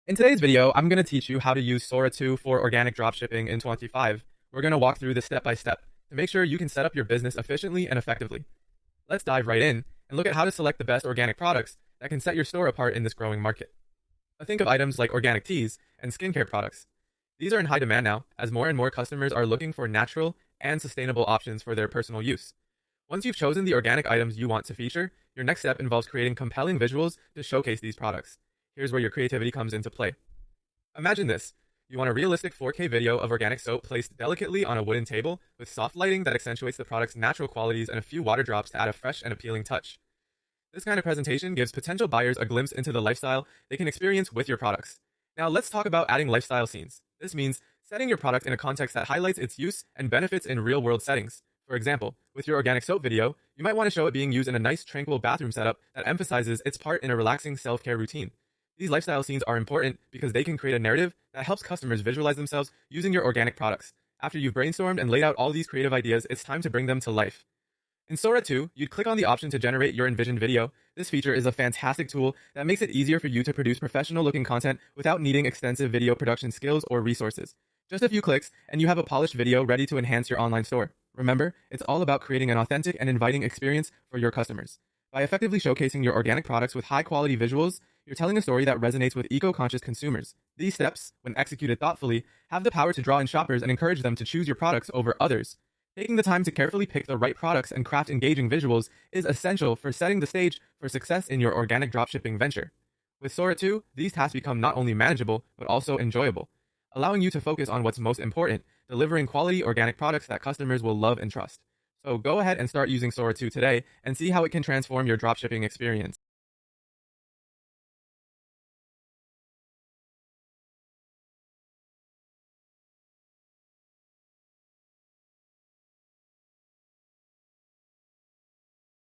In today's video, I'm going to teach you how to use Sora 2 for organic dropshipping in 25. We're going to walk through this step by step to make sure you can set up your business efficiently and effectively. Let's dive right in and look at how to select the best organic products that can set your store apart in this growing market. Think of items like organic teas and skincare products. These are in high demand now, as more and more customers are looking for natural and sustainable options for their personal use. Once you've chosen the organic items you want to feature, your next step involves creating compelling visuals to showcase these products. Here's where your creativity comes into play. Imagine this. You want a realistic 4K video of organic soap placed delicately on a wooden table with soft lighting that accentuates the product's natural qualities and a few water drops to add a fresh and appealing touch. This kind of presentation gives potential buyers a glimpse into the lifestyle they can experience with your products. Now let's talk about adding lifestyle scenes. This means setting your product in a context that highlights its use and benefits in real-world settings. For example, with your organic soap video, you might want to show it being used in a nice, tranquil bathroom setup that emphasizes its part in a relaxing self-care routine. These lifestyle scenes are important because they can create a narrative that helps customers visualize themselves using your organic products. After you've brainstormed and laid out all these creative ideas, it's time to bring them to life. In Sora 2, you'd click on the option to generate your envisioned video. This feature is a fantastic tool that makes it easier for you to produce professional-looking content without needing extensive video production skills or resources. Just a few clicks, and you have a polished video ready to enhance your online store. Remember, it's all about creating an authentic and inviting experience for your customers. By effectively showcasing your organic products with high-quality visuals, you're telling a story that resonates with eco-conscious consumers. These steps, when executed thoughtfully, have the power to draw in shoppers and encourage them to choose your products over others. Taking the time to carefully pick the right products and craft engaging visuals is essential for setting the stage for success in your organic dropshipping venture. With Sora 2, these tasks become not only manageable, but also enjoyable, allowing you to focus on what's most important, delivering quality organic products that customers will love and trust. So go ahead and start using Sora 2 today and see how it can transform your dropshipping experience.